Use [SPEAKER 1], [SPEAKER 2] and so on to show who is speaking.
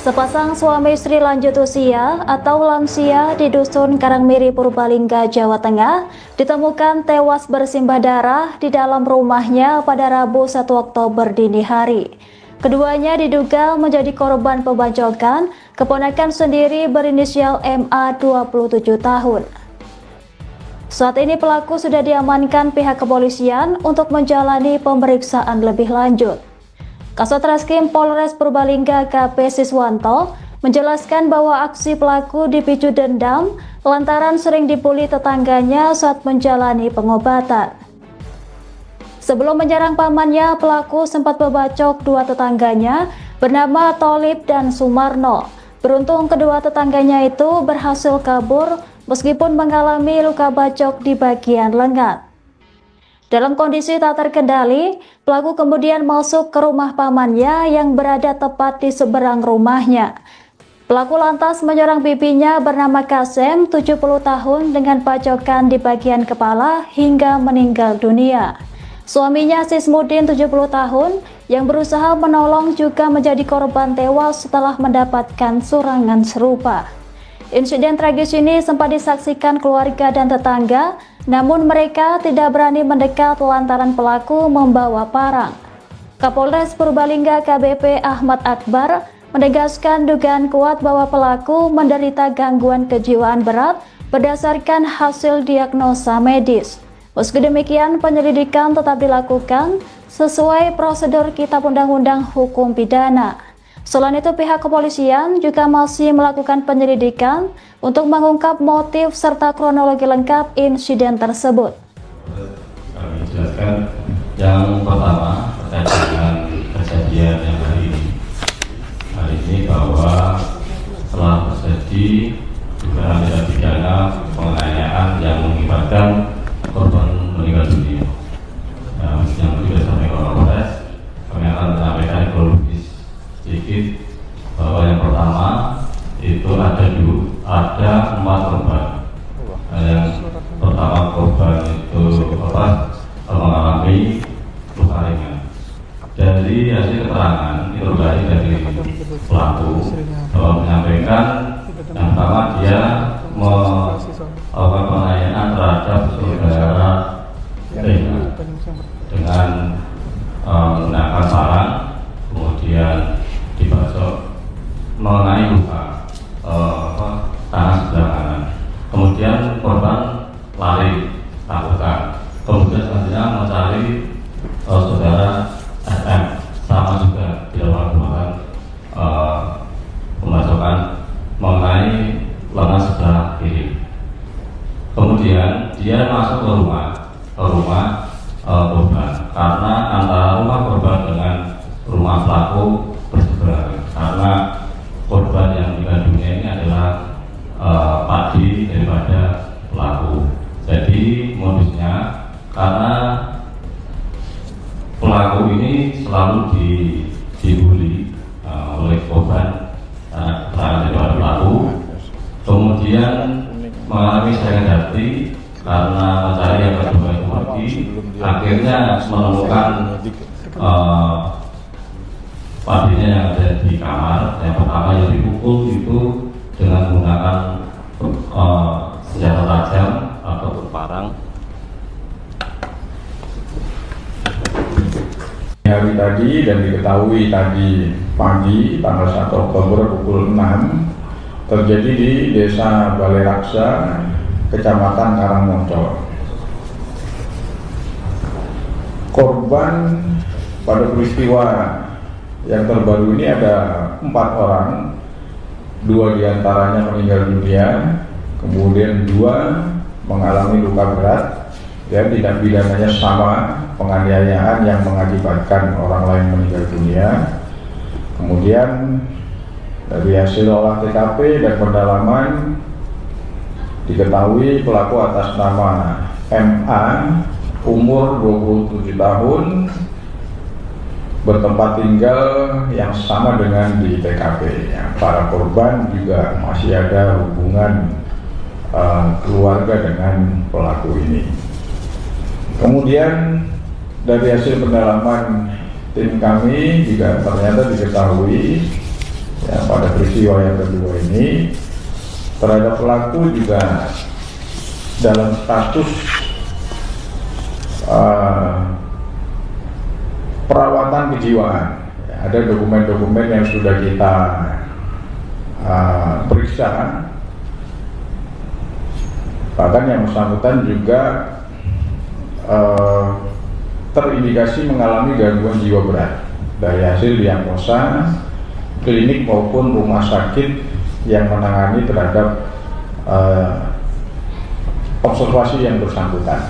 [SPEAKER 1] Sepasang suami istri lanjut usia atau lansia di Dusun Karangmiri, Purbalingga, Jawa Tengah ditemukan tewas bersimbah darah di dalam rumahnya pada Rabu 1 Oktober dini hari. Keduanya diduga menjadi korban pembacokan keponakan sendiri berinisial MA 27 tahun. Saat ini pelaku sudah diamankan pihak kepolisian untuk menjalani pemeriksaan lebih lanjut. Kasat Reskrim Polres Purbalingga KP Siswanto menjelaskan bahwa aksi pelaku dipicu dendam lantaran sering dibully tetangganya saat menjalani pengobatan. Sebelum menyerang pamannya, pelaku sempat membacok dua tetangganya bernama Tolib dan Sumarno. Beruntung kedua tetangganya itu berhasil kabur meskipun mengalami luka bacok di bagian lengan. Dalam kondisi tak terkendali, pelaku kemudian masuk ke rumah pamannya yang berada tepat di seberang rumahnya. Pelaku lantas menyerang bibinya bernama Kasem, 70 tahun, dengan bacokan di bagian kepala hingga meninggal dunia. Suaminya Sismudin, 70 tahun, yang berusaha menolong juga menjadi korban tewas setelah mendapatkan serangan serupa. Insiden tragis ini sempat disaksikan keluarga dan tetangga, namun mereka tidak berani mendekat lantaran pelaku membawa parang. Kapolres Purbalingga KBP Ahmad Akbar menegaskan dugaan kuat bahwa pelaku menderita gangguan kejiwaan berat berdasarkan hasil diagnosa medis. Meski demikian, penyelidikan tetap dilakukan sesuai prosedur Kitab Undang-Undang Hukum Pidana. Selain itu, pihak kepolisian juga masih melakukan penyelidikan untuk mengungkap motif serta kronologi lengkap insiden tersebut.
[SPEAKER 2] Kami jelaskan yang pertama terkait dengan kejadian yang hari ini bahwa telah terjadi dugaan tindak pidana penganiayaan yang mengakibatkan korban meninggal dunia. Yang sudah disampaikan oleh Polres, kami akan menyampaikan kronologis sedikit bahwa yang pertama itu ada 4 korban. Yang pertama korban itu mengalami luka ringan. Dari hasil keterangan itu dari pelaku bahwa menyampaikan yang pertama dia melakukan penganiayaan terhadap saudara dengan menggunakan parang, kemudian dibacok mengenai luka tangan sebelah kanan. Kemudian korban lari takutan. Kemudian selanjutnya mencari saudara SM, sama juga dilakukan pembacokan mengenai lengan sebelah kiri. Kemudian dia masuk ke rumah korban karena antara rumah korban dengan rumah pelaku berseberangan, karena korban yang meninggal dunia ini adalah pakdi daripada pelaku. Jadi modusnya karena pelaku ini selalu dibully oleh korban karena daripada pelaku, kemudian mengalami sakit hati karena mencari yang kedua itu lagi, akhirnya menemukan pakdinya yang ada di kamar. Yang pertama yang dipukul itu dengan menggunakan senjata tajam atau parang.
[SPEAKER 3] Hari tadi dan diketahui tadi pagi tanggal 1 Oktober pukul 6 terjadi di Desa Balai Raksa, Kecamatan Karangmoncor. Korban pada peristiwa yang terbaru ini ada 4 orang, 2 diantaranya meninggal dunia, kemudian 2 mengalami luka berat, dan tindak pidananya sama, penganiayaan yang mengakibatkan orang lain meninggal dunia. Kemudian dari hasil olah TKP dan pendalaman diketahui pelaku atas nama MA, umur 27 tahun, bertempat tinggal yang sama dengan di TKP. Para korban juga masih ada hubungan keluarga dengan pelaku ini. Kemudian dari hasil pendalaman tim kami juga ternyata diketahui Ya, pada peristiwa yang kedua ini terhadap pelaku juga dalam status perawatan kejiwaan. Ada dokumen-dokumen yang sudah kita periksa, bahkan yang bersangkutan juga terindikasi mengalami gangguan jiwa berat dari hasil diagnosa klinik maupun rumah sakit yang menangani terhadap observasi yang bersangkutan.